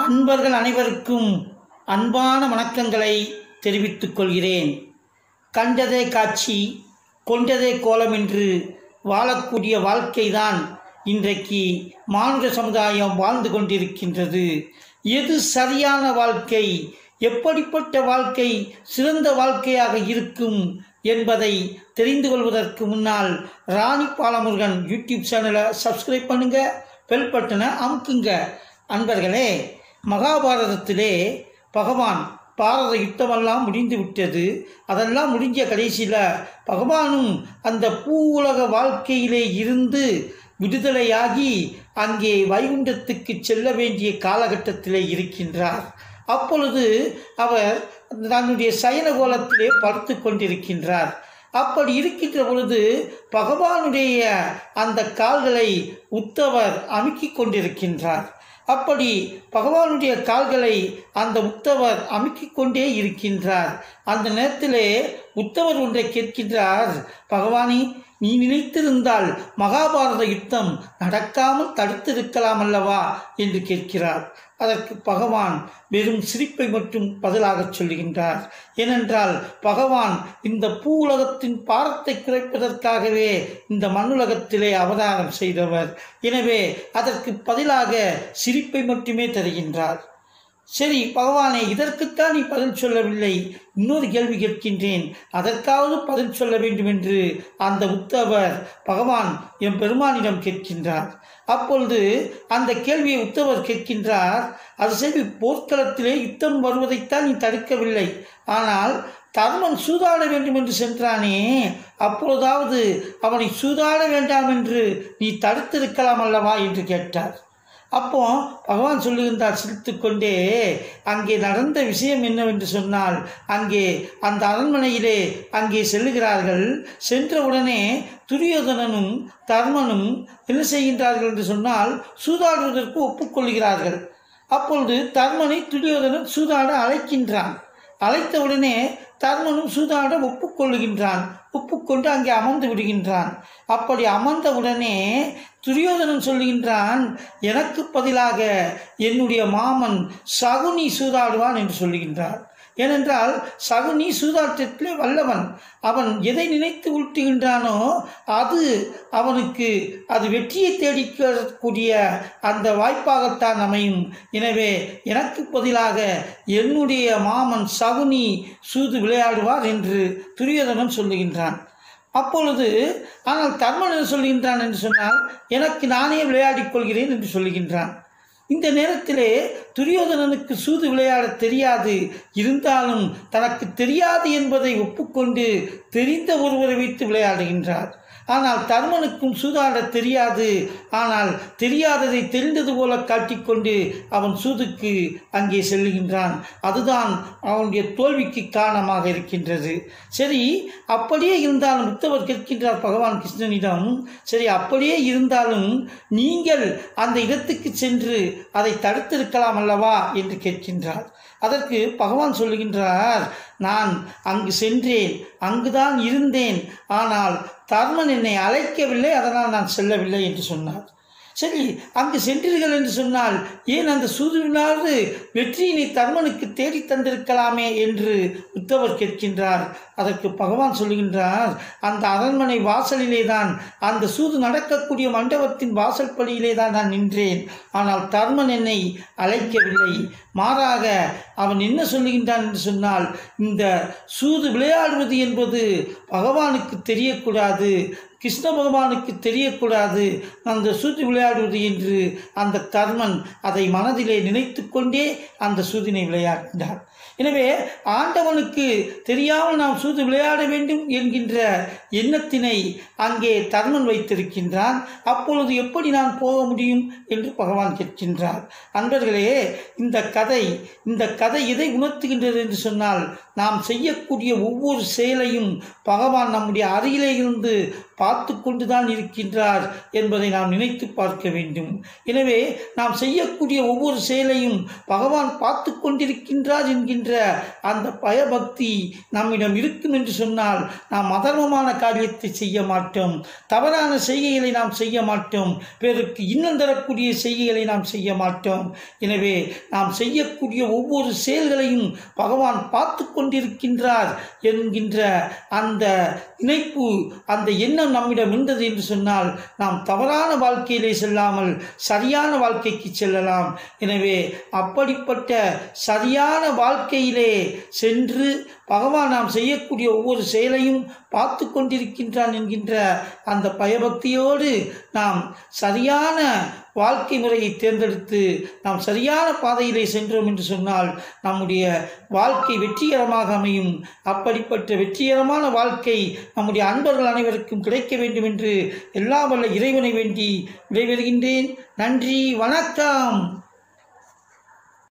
அன்பர்கள் அனைவருக்கும் அன்பான வணக்கங்களை தெரிவித்துக் கொள்கிறேன். கண்டதே காட்சி கொண்டதே கோலம் என்று வாழக்கூடிய வாழ்க்கைதான் இன்றைக்கு மானுட சமுதாயம் வாழ்ந்து கொண்டிருக்கின்றது. எது சரியான வாழ்க்கை, எப்படிப்பட்ட வாழ்க்கை சிறந்த வாழ்க்கையாக இருக்கும் என்பதை தெரிந்து கொள்வதற்கு முன்னால் ராணி பாலமுருகன் யூடியூப் சேனலை சப்ஸ்கிரைப் பண்ணுங்க, பெல் பட்டனை அமுக்குங்க. அன்பர்களே, மகாபாரதத்திலே பகவான் பாரத யுத்தமெல்லாம் முடிந்து விட்டது. அதெல்லாம் முடிஞ்ச கடைசியில் பகவானும் அந்த பூவுலக வாழ்க்கையிலே இருந்து விடுதலையாகி அங்கே வைகுண்டத்துக்கு செல்ல வேண்டிய காலகட்டத்திலே இருக்கின்றார். அப்பொழுது அவர் தன்னுடைய சயன கோலத்திலே படுத்து கொண்டிருக்கின்றார். அப்படி இருக்கின்ற பொழுது பகவானுடைய அந்த கால்களை உத்தவர் அமுக்கிக் கொண்டிருக்கின்றார். அப்படி பகவானுடைய கால்களை அந்த உத்தவர் அமுக்கிக் கொண்டே இருக்கின்றார். அந்த நேரத்திலே உத்தவர் ஒன்றை கேட்கின்றார், பகவானே, நீ நினைத்திருந்தால் மகாபாரத யுத்தம் நடக்காமல் தடுத்திருக்கலாம் அல்லவா என்று கேட்கிறார். அதற்கு பகவான் வெறும் சிரிப்பை மட்டும் பதிலாக சொல்லுகின்றார். ஏனென்றால் பகவான் இந்த பூ உலகத்தின் பாரத்தை குறைப்பதற்காகவே இந்த மண்ணுலகத்திலே அவதாரம் செய்தவர். எனவே அதற்கு பதிலாக சிரிப்பை மட்டுமே தருகின்றார். சரி பகவானே, இதற்குத்தான் நீ பதில் சொல்லவில்லை, இன்னொரு கேள்வி கேட்கின்றேன், அதற்காவது பதில் சொல்ல வேண்டும் என்று அந்த உத்தவர் பகவான் என் பெருமானிடம் கேட்கின்றார். அப்பொழுது அந்த கேள்வியை உத்தவர் கேட்கின்றார், அது சரி, போர்க்களத்திலே யுத்தம் வருவதைத்தான் நீ தடுக்கவில்லை, ஆனால் தர்மன் சூதாட வேண்டும் என்று சென்றானே, அப்பொழுதாவது அவனை சூதாட வேண்டாம் என்று நீ தடுத்திருக்கலாம் அல்லவா என்று கேட்டார். அப்போ பகவான் சொல்லுகின்றார் சிரித்துக்கொண்டே, அங்கே நடந்த விஷயம் என்னவென்று சொன்னால், அங்கே அந்த அரண்மனையிலே அங்கே செல்லுகிறார்கள். சென்றவுடனே துரியோதனனும் தர்மனும் என்ன செய்கின்றார்கள் என்று சொன்னால் சூதாடுவதற்கு ஒப்புக்கொள்கிறார்கள். அப்பொழுது தர்மனை துரியோதனன் சூதாட அழைக்கின்றான். அழைத்தவுடனே தர்மனும் சூதாட ஒப்புக்கொள்ளுகின்றான். ஒப்புக்கொண்டு அங்கே அமர்ந்து விடுகின்றான். அப்படி அமர்ந்தவுடனே துரியோதனன் சொல்லுகின்றான், எனக்கு பதிலாக என்னுடைய மாமன் சகுனி சூதாடுவான் என்று சொல்லுகின்றான். ஏனென்றால் சகுனி சூதாட்டத்திலே வல்லவன். அவன் எதை நினைத்து உருட்டுகின்றானோ அது அவனுக்கு அது வெற்றியை தேடிக்கூடிய அந்த வாய்ப்பாகத்தான் அமையும். எனவே எனக்கு பதிலாக என்னுடைய மாமன் சகுனி சூது விளையாடுவார் என்று துரியோதனன் சொல்லுகின்றான். அப்பொழுது ஆனால் தர்மன் என்ன சொல்லுகின்றான் என்று சொன்னால், எனக்கு நானே விளையாடிக் கொள்கிறேன் என்று சொல்லுகின்றான். இந்த நேரத்திலே துரியோதனனுக்கு சூது விளையாட தெரியாது. இருந்தாலும் தனக்கு தெரியாது என்பதை ஒப்புக்கொண்டு தெரிந்த ஒருவரை வைத்து விளையாடுகின்றார். ஆனால் தர்மனுக்கும் சூதாட தெரியாது. ஆனால் தெரியாததை தெரிந்தது போல காட்டிக்கொண்டு அவன் சூதுக்கு அங்கே செல்லுகின்றான். அதுதான் அவனுடைய தோல்விக்கு காரணமாக இருக்கின்றது. சரி, அப்படியே இருந்தாலும் உத்தவர் கேட்கின்றார் பகவான் கிருஷ்ணனிடம், சரி அப்படியே இருந்தாலும் நீங்கள் அந்த இடத்துக்கு சென்று அதை தடுத்திருக்கலாம் அல்லவா என்று கேட்கின்றார். அதற்கு பகவான் சொல்லுகின்றார், நான் அங்கு சென்றேன், அங்குதான் இருந்தேன், ஆனால் தர்மன் என்னை அழைக்கவில்லை, அதனால் நான் செல்லவில்லை என்று சொன்னார். சரி, அங்கு சென்றீர்கள் என்று சொன்னால் ஏன் அந்த சூதுவினாவது வெற்றியினை தர்மனுக்கு தேடி தந்திருக்கலாமே என்று உத்தவர் கேட்கின்றார். அதற்கு பகவான் சொல்லுகின்றார், அந்த அரண்மனை வாசலிலே தான், அந்த சூது நடக்கக்கூடிய மண்டபத்தின் வாசல் படியிலே தான் நான் நின்றேன். ஆனால் தர்மன் என்னை அழைக்கவில்லை. மாறாக அவன் என்ன சொல்லுகின்றான் என்று சொன்னால், இந்த சூது விளையாடுவது என்பது பகவானுக்கு தெரியக்கூடாது, கிருஷ்ண பகவானுக்கு தெரியக்கூடாது அந்த சூது விளையாடுவது என்று அந்த தர்மன் அதை மனதிலே நினைத்து கொண்டே அந்த சூதினை விளையாடினார். எனவே ஆண்டவனுக்கு தெரியாமல் நாம் சூது விளையாட வேண்டும் என்கின்ற எண்ணத்தினை அங்கே தர்மன் வைத்திருக்கின்றான். அப்பொழுது எப்படி நான் போக முடியும் என்று பகவான் கேட்கின்றார். அன்பர்களே, இந்த கதை எதை உணர்த்துகின்றது என்று சொன்னால், நாம் செய்யக்கூடிய ஒவ்வொரு செயலையும் பகவான் நம்முடைய அருகிலே இருந்து பார்த்து கொண்டுதான் இருக்கின்றார் என்பதை நாம் நினைத்து பார்க்க வேண்டும். எனவே நாம் செய்யக்கூடிய ஒவ்வொரு செயலையும் பகவான் பார்த்து கொண்டிருக்கின்றார் என்கின்ற அந்த பயபக்தி நம்மிடம் இருக்கும் என்று சொன்னால் நாம் அதர்மமான காரியத்தை செய்ய மாட்டோம், தவறான செய்கைகளை நாம் செய்ய மாட்டோம், பிறருக்கு இன்னும் தரக்கூடிய செய்கைகளை நாம் செய்ய மாட்டோம். எனவே நாம் செய்யக்கூடிய ஒவ்வொரு செயல்களையும் பகவான் பார்த்து கொண்டிருக்கின்றார் என்கின்ற அந்த நினைப்பு, அந்த எண்ணம் நம்மிடம் இருந்தது என்று சொன்னால் நாம் தவறான வாழ்க்கையிலே செல்லாமல் சரியான வாழ்க்கைக்கு செல்லலாம். எனவே அப்படிப்பட்ட சரியான வாழ்க்கையிலே சென்று பகவான் நாம் செய்யக்கூடிய ஒவ்வொரு செயலையும் பார்த்து கொண்டிருக்கின்றான் என்கின்ற அந்த பயபக்தியோடு நாம் சரியான வாழ்க்கை முறையை தேர்ந்தெடுத்து நாம் சரியான பாதையிலே சென்றோம் என்று சொன்னால் நம்முடைய வாழ்க்கை வெற்றிகரமாக அமையும். அப்படிப்பட்ட வெற்றிகரமான வாழ்க்கை நம்முடைய அன்பர்கள் அனைவருக்கும் கிடைக்க வேண்டும் என்று எல்லாம் வல்ல இறைவனை வேண்டி விடைபெறுகின்றேன். நன்றி, வணக்கம்.